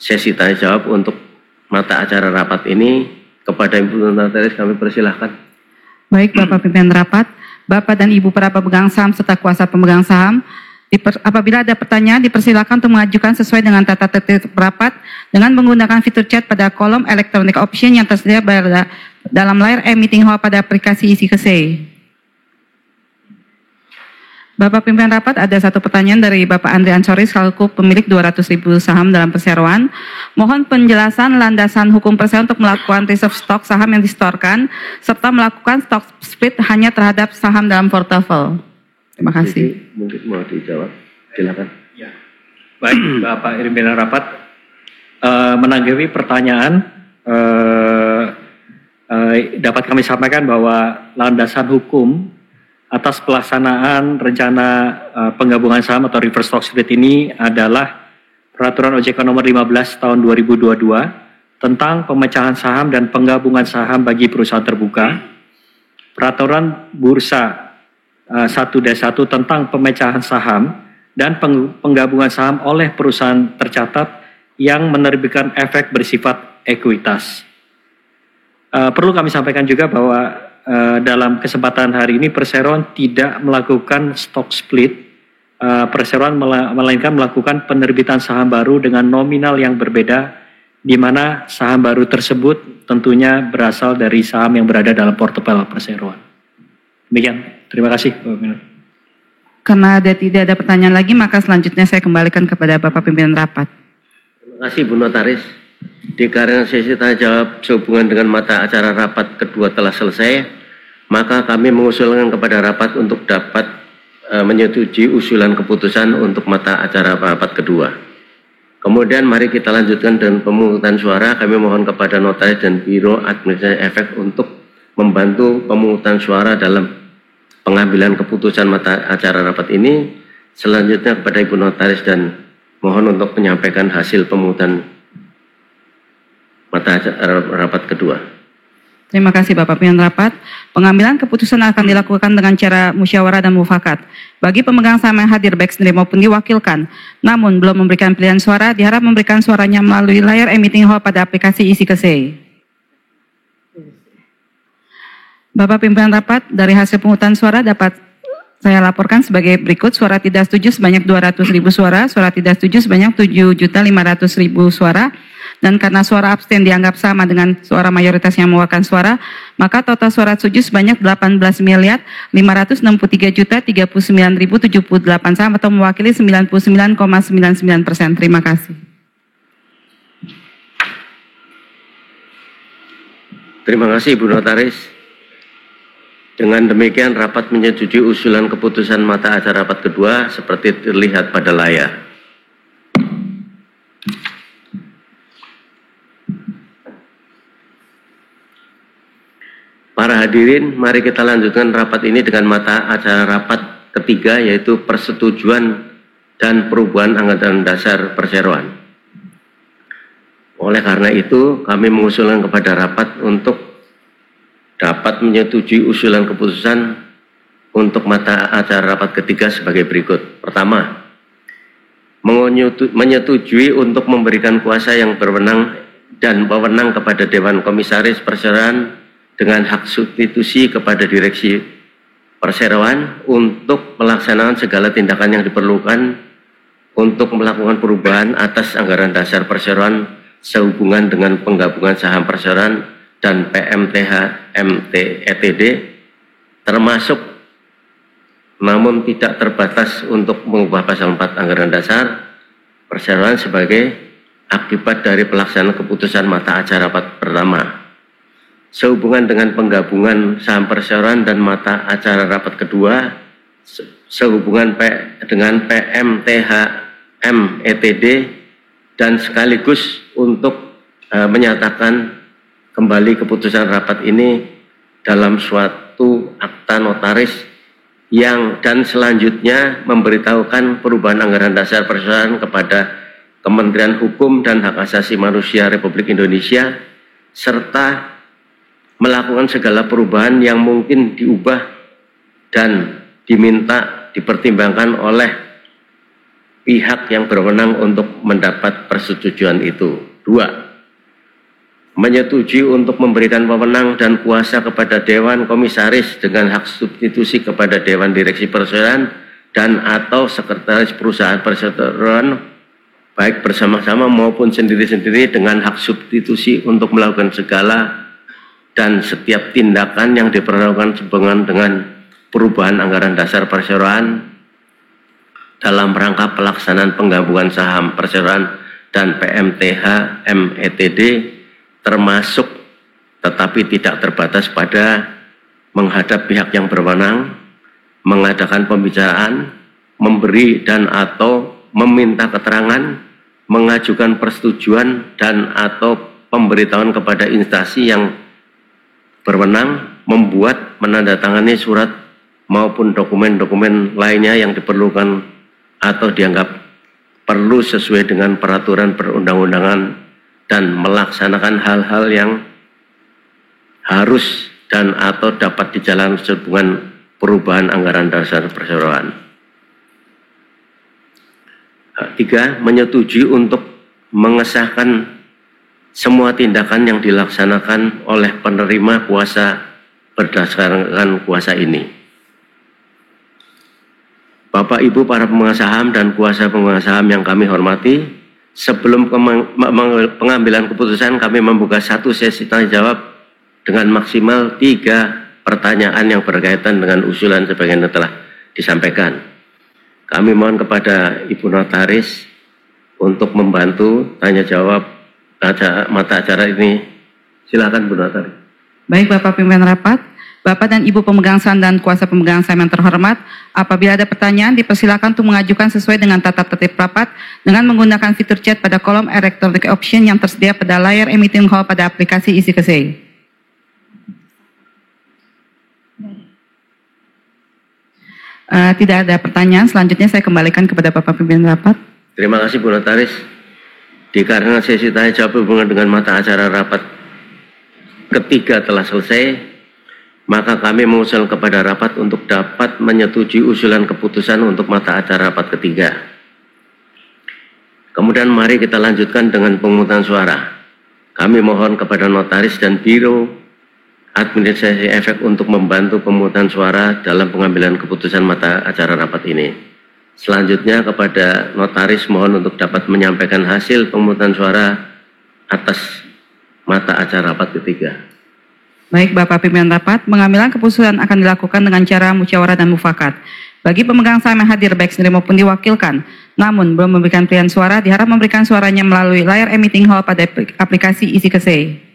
sesi tanya jawab untuk mata acara rapat ini. Kepada Ibu Notaris kami persilahkan. Baik Bapak Pimpinan Rapat, Bapak dan Ibu para pemegang saham serta kuasa pemegang saham, apabila ada pertanyaan dipersilakan untuk mengajukan sesuai dengan tata tertib rapat dengan menggunakan fitur chat pada kolom electronic option yang tersedia dalam layar e-meeting hall pada aplikasi EasyKSE. Bapak Pimpinan Rapat, ada satu pertanyaan dari Bapak Andri Ansori selaku pemilik 200.000 saham dalam perseroan. Mohon penjelasan landasan hukum perseroan untuk melakukan reserve stok saham yang disetorkan serta melakukan stock split hanya terhadap saham dalam portfolio. Terima kasih. Jadi, mungkin mau dijawab, silakan. Ya. Baik, Bapak Pimpinan Rapat, menanggapi pertanyaan dapat kami sampaikan bahwa landasan hukum atas pelaksanaan rencana penggabungan saham atau reverse stock split ini adalah Peraturan OJK Nomor 15 Tahun 2022 tentang pemecahan saham dan penggabungan saham bagi perusahaan terbuka, Peraturan Bursa 1-1 tentang pemecahan saham dan penggabungan saham oleh perusahaan tercatat yang menerbitkan efek bersifat ekuitas. Perlu kami sampaikan juga bahwa dalam kesempatan hari ini perseroan tidak melakukan stock split, perseroan melainkan melakukan penerbitan saham baru dengan nominal yang berbeda, di mana saham baru tersebut tentunya berasal dari saham yang berada dalam portofolio perseroan. Demikian, terima kasih. Karena tidak ada pertanyaan lagi, maka selanjutnya saya kembalikan kepada Bapak Pimpinan Rapat. Terima kasih Bu Notaris. Dikarenakan sesi tanya jawab sehubungan dengan mata acara rapat kedua telah selesai, maka kami mengusulkan kepada rapat untuk dapat menyetujui usulan keputusan untuk mata acara rapat kedua. Kemudian mari kita lanjutkan dengan pemungutan suara. Kami mohon kepada Notaris dan Biro Administrasi Efek untuk membantu pemungutan suara dalam pengambilan keputusan mata acara rapat ini. Selanjutnya kepada Ibu Notaris dan mohon untuk menyampaikan hasil pemungutan mata acara rapat kedua. Terima kasih Bapak Pimpinan Rapat. Pengambilan keputusan akan dilakukan dengan cara musyawarah dan mufakat. Bagi pemegang saham yang hadir baik sendiri maupun diwakilkan, namun belum memberikan pilihan suara, diharap memberikan suaranya melalui layar e-meeting hall pada aplikasi EasyKSE. Bapak Pimpinan Rapat, dari hasil pemungutan suara dapat saya laporkan sebagai berikut: suara tidak setuju sebanyak 200.000 suara, suara tidak setuju sebanyak 7.500.000 suara, dan karena suara abstain dianggap sama dengan suara mayoritas yang mengeluarkan suara, maka total suara setuju sebanyak 18.533.039.078 saham atau mewakili 99,99%. Terima kasih. Terima kasih Bu Notaris. Dengan demikian rapat menyetujui usulan keputusan mata acara rapat kedua seperti terlihat pada layar. Para hadirin, mari kita lanjutkan rapat ini dengan mata acara rapat ketiga, yaitu persetujuan dan perubahan anggaran dasar perseroan. Oleh karena itu, kami mengusulkan kepada rapat untuk dapat menyetujui usulan keputusan untuk mata acara rapat ketiga sebagai berikut. Pertama, menyetujui untuk memberikan kuasa yang berwenang dan wewenang kepada Dewan Komisaris Perseroan dengan hak substitusi kepada Direksi Perseroan untuk melaksanakan segala tindakan yang diperlukan untuk melakukan perubahan atas anggaran dasar perseroan sehubungan dengan penggabungan saham perseroan dan PMTH ETD, termasuk namun tidak terbatas untuk mengubah pasal 4 anggaran dasar perseroan sebagai akibat dari pelaksanaan keputusan mata acara rapat pertama sehubungan dengan penggabungan saham perseroan dan mata acara rapat kedua sehubungan dengan PMTH ETD, dan sekaligus untuk menyatakan kembali keputusan rapat ini dalam suatu akta notaris yang dan selanjutnya memberitahukan perubahan anggaran dasar perseroan kepada Kementerian Hukum dan Hak Asasi Manusia Republik Indonesia serta melakukan segala perubahan yang mungkin diubah dan diminta dipertimbangkan oleh pihak yang berwenang untuk mendapat persetujuan itu. 2. menyetujui untuk memberikan wewenang dan kuasa kepada Dewan Komisaris dengan hak substitusi kepada Dewan Direksi Perseroan dan atau Sekretaris Perusahaan Perseroan baik bersama-sama maupun sendiri-sendiri dengan hak substitusi untuk melakukan segala dan setiap tindakan yang diperlukan sehubungan dengan perubahan anggaran dasar perseroan dalam rangka pelaksanaan penggabungan saham perseroan dan PMTH METD termasuk tetapi tidak terbatas pada menghadap pihak yang berwenang, mengadakan pembicaraan, memberi dan atau meminta keterangan, mengajukan persetujuan dan atau pemberitahuan kepada instansi yang berwenang, membuat menandatangani surat maupun dokumen-dokumen lainnya yang diperlukan atau dianggap perlu sesuai dengan peraturan perundang-undangan dan melaksanakan hal-hal yang harus dan atau dapat dijalankan sehubungan perubahan anggaran dasar perseroan. 3. Menyetujui untuk mengesahkan semua tindakan yang dilaksanakan oleh penerima kuasa berdasarkan kuasa ini. Bapak Ibu para pemegang saham dan kuasa pemegang saham yang kami hormati, sebelum pengambilan keputusan kami membuka satu sesi tanya jawab dengan maksimal 3 pertanyaan yang berkaitan dengan usulan sebagaimana telah disampaikan. Kami mohon kepada Ibu Notaris untuk membantu tanya jawab mata acara ini. Silakan Bu Notaris. Baik Bapak Pimpinan Rapat, Bapak dan Ibu pemegang saham dan kuasa pemegang saham yang terhormat, apabila ada pertanyaan dipersilakan untuk mengajukan sesuai dengan tata tertib rapat dengan menggunakan fitur chat pada kolom electronic option yang tersedia pada layar meeting hall pada aplikasi EasyKSEI. Tidak ada pertanyaan, selanjutnya saya kembalikan kepada Bapak Pimpinan Rapat. Terima kasih Bu Notaris. Dikarenakan sesi tanya jawab hubungan dengan mata acara rapat ketiga telah selesai, maka kami mengusul kepada rapat untuk dapat menyetujui usulan keputusan untuk mata acara rapat ketiga. Kemudian mari kita lanjutkan dengan pemungutan suara. Kami mohon kepada Notaris dan Biro Administrasi Efek untuk membantu pemungutan suara dalam pengambilan keputusan mata acara rapat ini. Selanjutnya kepada Notaris mohon untuk dapat menyampaikan hasil pemungutan suara atas mata acara rapat ketiga. Baik Bapak Pimpinan Rapat, pengambilan keputusan akan dilakukan dengan cara musyawarah dan mufakat. Bagi pemegang saham yang hadir baik sendiri maupun diwakilkan, namun belum memberikan pilihan suara, diharap memberikan suaranya melalui layar e-meeting hall pada aplikasi EasyKSEI.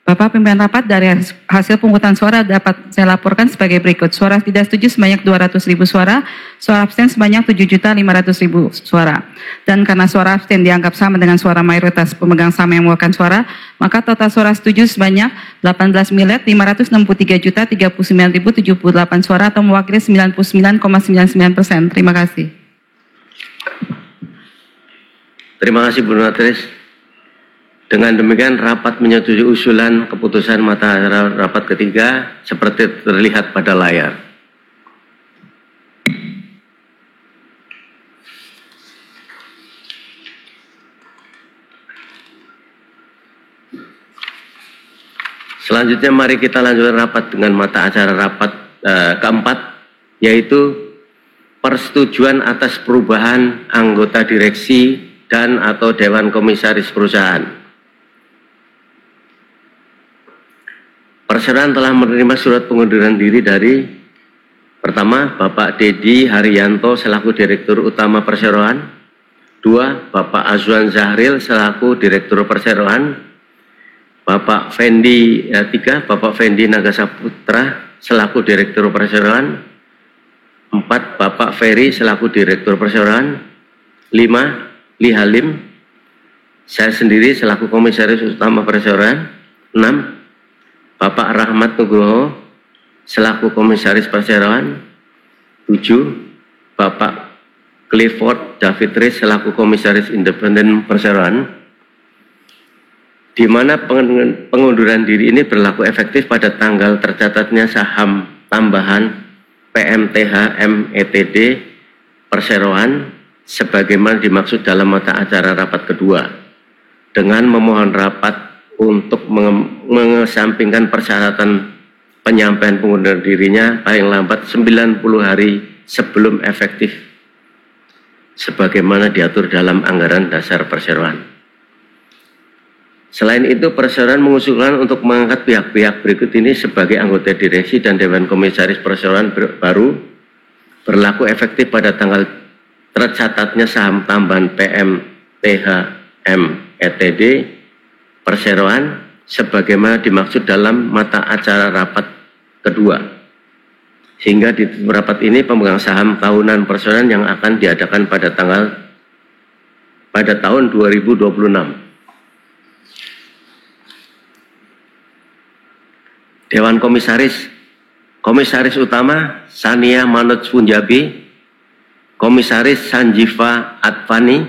Bapak Pimpinan Rapat, dari hasil pemungutan suara dapat saya laporkan sebagai berikut. Suara tidak setuju sebanyak 200.000 suara, suara abstain sebanyak 7.500.000 suara. Dan karena suara abstain dianggap sama dengan suara mayoritas pemegang saham yang mewakilkan suara, maka total suara setuju sebanyak 18.539.039.078 suara atau mewakili 99,99%. Terima kasih. Terima kasih Bu Notaris. Dengan demikian rapat menyetujui usulan keputusan mata acara rapat ketiga seperti terlihat pada layar. Selanjutnya mari kita lanjutkan rapat dengan mata acara rapat keempat, yaitu persetujuan atas perubahan anggota direksi dan atau Dewan Komisaris Perusahaan. Perseroan telah menerima surat pengunduran diri dari pertama, Bapak Dedi Haryanto selaku Direktur Utama Perseroan. 2. Bapak Azwan Zahril selaku Direktur Perseroan. Bapak Fendi 3. Bapak Fendi Nagasaputra selaku Direktur Perseroan. 4. Bapak Ferry selaku Direktur Perseroan. 5. Li Halim, saya sendiri selaku Komisaris Utama Perseroan. 6. Bapak Rahmat Nugroho selaku Komisaris Perseroan. 7. Bapak Clifford David Rees selaku Komisaris Independen Perseroan, di mana pengunduran diri ini berlaku efektif pada tanggal tercatatnya saham tambahan PMTH METD Perseroan sebagaimana dimaksud dalam mata acara rapat kedua, dengan memohon rapat untuk mengesampingkan persyaratan penyampaian pengunduran dirinya paling lambat 90 hari sebelum efektif sebagaimana diatur dalam anggaran dasar perseroan. Selain itu, perseroan mengusulkan untuk mengangkat pihak-pihak berikut ini sebagai anggota direksi dan Dewan Komisaris Perseroan baru berlaku efektif pada tanggal tercatatnya saham tambahan PMTHM ETD Perseroan sebagaimana dimaksud dalam mata acara rapat kedua. Sehingga di rapat ini pemegang saham tahunan perseroan yang akan diadakan pada tahun 2026. Dewan Komisaris Utama Sania Manoj Punjabi, Komisaris Sanjiva Advani,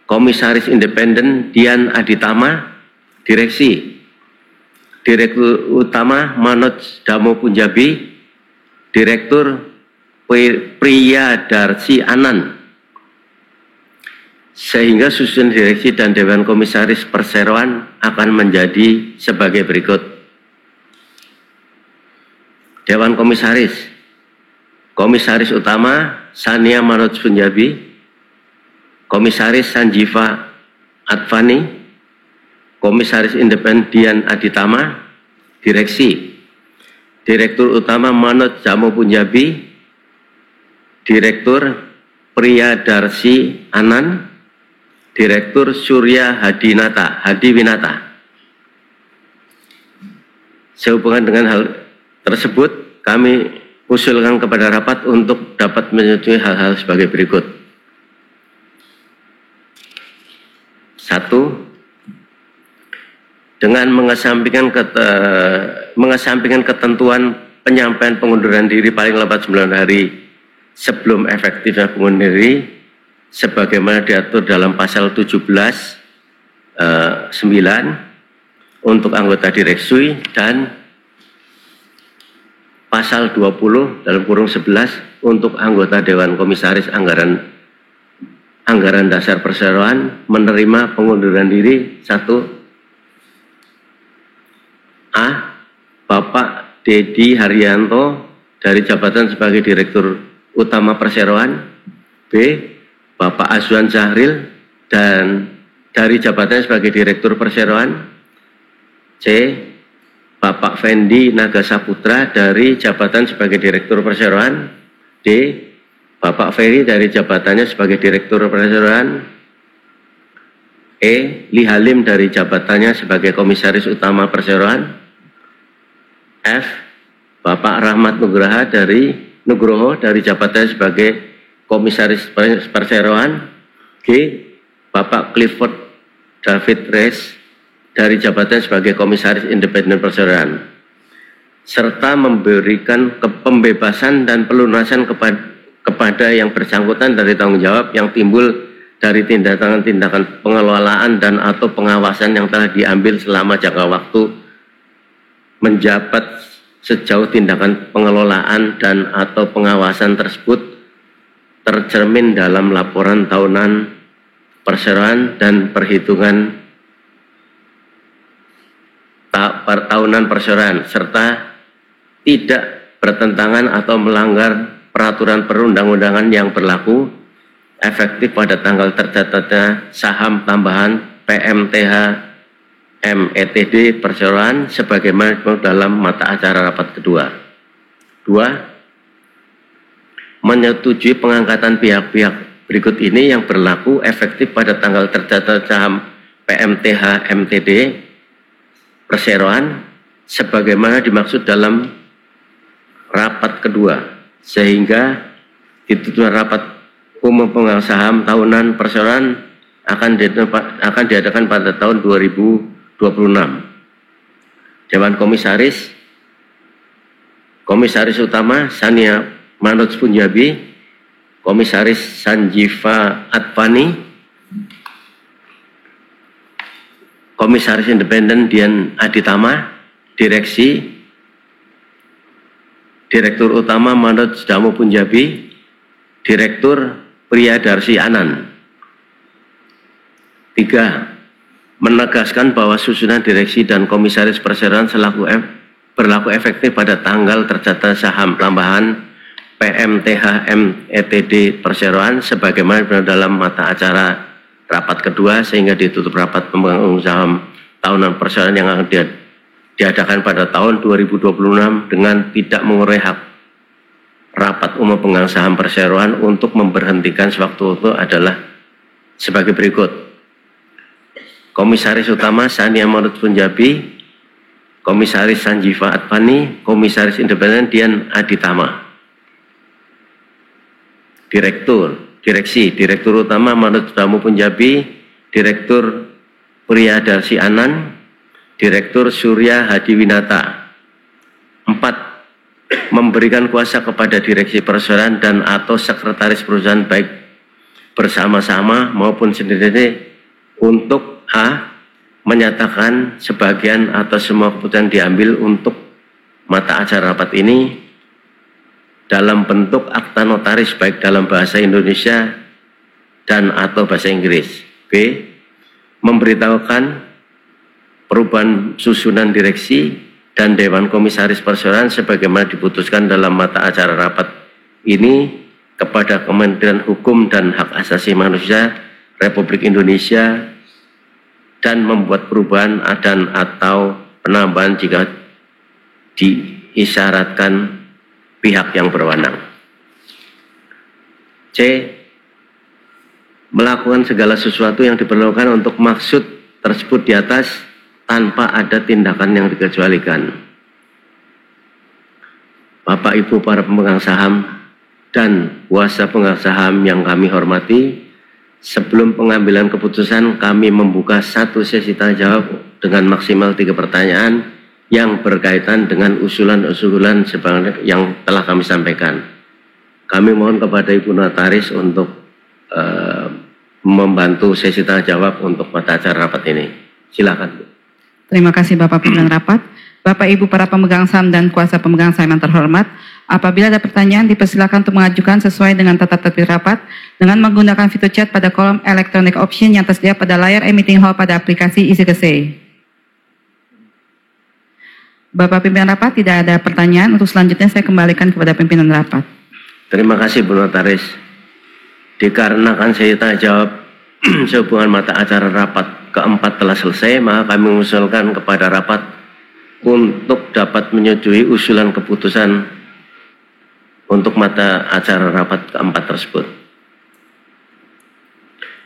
Komisaris Independen Dian Aditama, Direktur Utama Manoj Damo Punjabi, Direktur Priyadarsi Anand. Sehingga susunan direksi dan Dewan Komisaris Perseroan akan menjadi sebagai berikut. Dewan Komisaris Utama Sania Manoj Punjabi, Komisaris Sanjiva Advani, Komisaris Independen Dian Aditama, Direktur Utama Manoj Damo Punjabi, Direktur Priyadarsi Anand, Direktur Surya Hadiwinata. Sehubungan dengan hal tersebut, kami usulkan kepada rapat untuk dapat menyetujui hal-hal sebagai berikut. 1. Dengan mengesampingkan ketentuan penyampaian pengunduran diri paling lambat 9 hari sebelum efektifnya pengunduran diri sebagaimana diatur dalam pasal 17(9) untuk anggota direksi dan pasal 20(11) untuk anggota Dewan Komisaris Anggaran Dasar Perseroan menerima pengunduran diri. 1. A. Bapak Dedi Haryanto dari jabatan sebagai Direktur Utama Perseroan. B. Bapak Azwan Zahril dan dari jabatan sebagai Direktur Perseroan. C. Bapak Fendi Nagasaputra dari jabatan sebagai Direktur Perseroan. D. Bapak Ferry dari jabatannya sebagai Direktur Perseroan. E. Li Halim dari jabatannya sebagai Komisaris Utama Perseroan. F. Bapak Rahmat Nugroho dari jabatannya sebagai Komisaris Perseroan. G. Bapak Clifford David Rees dari jabatan sebagai Komisaris Independen Perseroan, serta memberikan pembebasan dan pelunasan kepada yang bersangkutan dari tanggung jawab yang timbul dari tindakan-tindakan pengelolaan dan atau pengawasan yang telah diambil selama jangka waktu menjabat sejauh tindakan pengelolaan dan atau pengawasan tersebut tercermin dalam laporan tahunan perseroan dan perhitungan tahunan perseroan, serta tidak bertentangan atau melanggar peraturan perundang-undangan yang berlaku efektif pada tanggal tercatatnya saham tambahan PMTH METD Perseroan sebagaimana dalam mata acara rapat kedua. 2. Menyetujui pengangkatan pihak-pihak berikut ini yang berlaku efektif pada tanggal tercatat saham PMTH MTD Perseroan sebagaimana dimaksud dalam rapat kedua, sehingga ditutup rapat umum pemegang saham tahunan perseroan akan diadakan pada tahun 2026. Dewan Komisaris Utama Sania Manoj Punjabi, Komisaris Sanjiva Advani, Komisaris Independen Dian Aditama, Direktur Utama Manoj Damo Punjabi, Direktur Priyadarsi Anan. 3. Menegaskan bahwa susunan direksi dan komisaris perseroan berlaku efektif pada tanggal tercatat saham tambahan PMTH METD perseroan sebagaimana dalam mata acara rapat kedua sehingga ditutup rapat pemegang saham tahunan perseroan yang akan diadakan pada tahun 2026 dengan tidak mengurangi hak rapat umum pemegang saham perseroan untuk memberhentikan sewaktu-waktu adalah sebagai berikut. Komisaris Utama Sania Marut Punjabi, Komisaris Sanjiva Advani, Komisaris Independen Dian Aditama. Direksi Utama Marut Damu Punjabi, Direktur Priyadarsi Anan, Direktur Surya Hadiwinata. 4. Memberikan kuasa kepada direksi perseroan dan atau sekretaris perusahaan baik bersama-sama maupun sendiri untuk A. Menyatakan sebagian atau semua keputusan diambil untuk mata acara rapat ini dalam bentuk akta notaris baik dalam bahasa Indonesia dan atau bahasa Inggris. B. Memberitahukan perubahan susunan direksi dan Dewan Komisaris Perseroan sebagaimana diputuskan dalam mata acara rapat ini kepada Kementerian Hukum dan Hak Asasi Manusia Republik Indonesia dan membuat perubahan dan atau penambahan jika diisyaratkan pihak yang berwenang. C. Melakukan segala sesuatu yang diperlukan untuk maksud tersebut di atas tanpa ada tindakan yang dikecualikan. Bapak Ibu para pemegang saham dan kuasa pemegang saham yang kami hormati, sebelum pengambilan keputusan kami membuka satu sesi tanya jawab dengan maksimal 3 pertanyaan yang berkaitan dengan usulan-usulan yang telah kami sampaikan. Kami mohon kepada Ibu Notaris untuk membantu sesi tanya jawab untuk mata acara rapat ini. Silakan. Terima kasih Bapak Pimpinan Rapat. Bapak Ibu para pemegang saham dan kuasa pemegang saham yang terhormat, apabila ada pertanyaan dipersilakan untuk mengajukan sesuai dengan tata tertib rapat dengan menggunakan fitur chat pada kolom electronic option yang tersedia pada layar e-meeting hall pada aplikasi EasyKSE. Bapak Pimpinan Rapat, tidak ada pertanyaan. Untuk selanjutnya saya kembalikan kepada Pimpinan Rapat. Terima kasih Bu Notaris. Dikarenakan saya tanya jawab sehubungan mata acara rapat keempat telah selesai, maka kami mengusulkan kepada rapat untuk dapat menyetujui usulan keputusan untuk mata acara rapat keempat tersebut.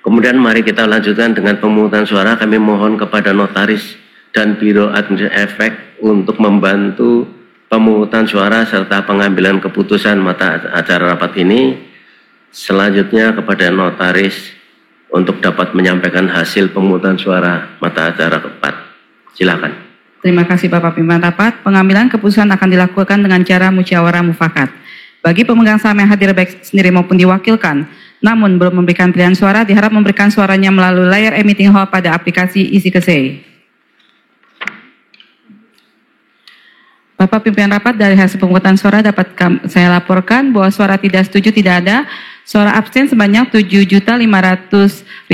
Kemudian mari kita lanjutkan dengan pemungutan suara. Kami mohon kepada Notaris dan Biro Administrasi Efek untuk membantu pemungutan suara serta pengambilan keputusan mata acara rapat ini. Selanjutnya kepada Notaris untuk dapat menyampaikan hasil pemungutan suara mata acara keempat. Silakan. Terima kasih Bapak Pimpinan Rapat. Pengambilan keputusan akan dilakukan dengan cara musyawarah mufakat. Bagi pemegang saham yang hadir baik sendiri maupun diwakilkan, namun belum memberikan pilihan suara, diharap memberikan suaranya melalui layar e-meeting hall pada aplikasi EasyKSE. Bapak Pimpinan Rapat, dari hasil pemungutan suara dapat saya laporkan bahwa suara tidak setuju tidak ada, suara abstain sebanyak 7.500.200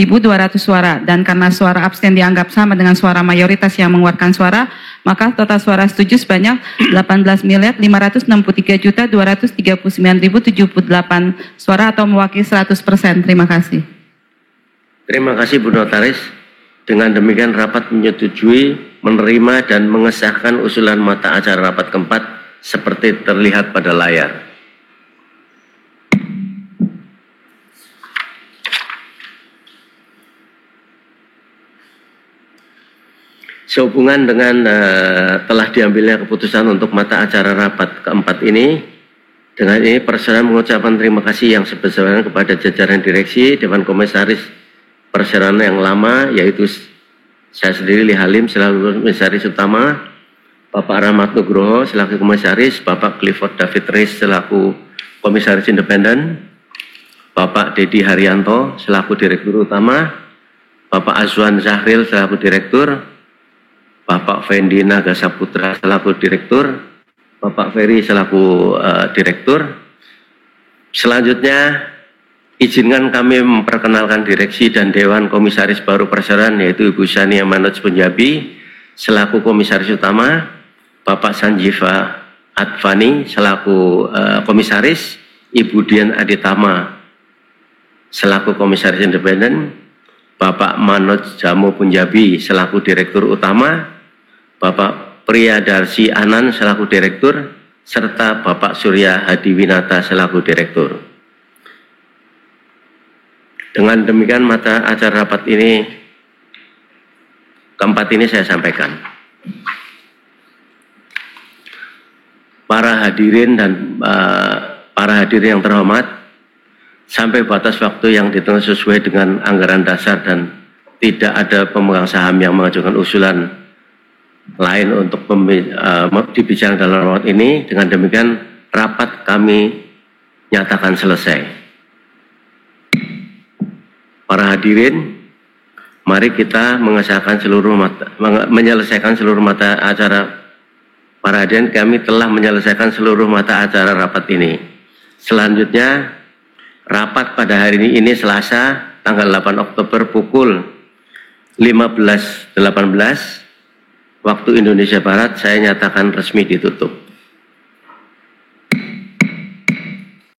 suara, dan karena suara abstain dianggap sama dengan suara mayoritas yang mengeluarkan suara, maka total suara setuju sebanyak 18.563.239.078 suara atau mewakili 100%. Terima kasih. Terima kasih Bu Notaris. Dengan demikian rapat menyetujui, menerima dan mengesahkan usulan mata acara rapat keempat seperti terlihat pada layar. Sehubungan dengan telah diambilnya keputusan untuk mata acara rapat keempat ini, dengan ini perseroan mengucapkan terima kasih yang sebesar-besarnya kepada jajaran direksi Dewan Komisaris Perseroan yang lama, yaitu saya sendiri Li Halim selaku Komisaris Utama, Bapak Rahmat Nugroho selaku Komisaris, Bapak Clifford David Reis selaku Komisaris Independen, Bapak Dedi Haryanto selaku Direktur Utama, Bapak Azwan Zahril selaku Direktur, Bapak Fendi Nagasaputra selaku Direktur, Bapak Ferry selaku Direktur. Selanjutnya Izinkan kami memperkenalkan direksi dan Dewan Komisaris baru Perseroan, yaitu Ibu Sania Manoj Punjabi selaku Komisaris Utama, Bapak Sanjiva Advani selaku Komisaris, Ibu Dian Aditama selaku Komisaris Independen, Bapak Manoj Jamo Punjabi selaku Direktur Utama, Bapak Priyadarsi Anan selaku Direktur, serta Bapak Surya Hadiwinata selaku Direktur. Dengan demikian mata acara rapat ini, keempat ini saya sampaikan. Para hadirin dan para hadirin yang terhormat, sampai batas waktu yang ditentukan sesuai dengan anggaran dasar dan tidak ada pemegang saham yang mengajukan usulan lain untuk dibicarakan dalam rapat ini. Dengan demikian rapat kami nyatakan selesai. Para hadirin, mari kita menyelesaikan seluruh mata acara. Para hadirin, kami telah menyelesaikan seluruh mata acara rapat ini. Selanjutnya, rapat pada hari ini Selasa, tanggal 8 Oktober pukul 15.18 waktu Indonesia Barat, saya nyatakan resmi ditutup.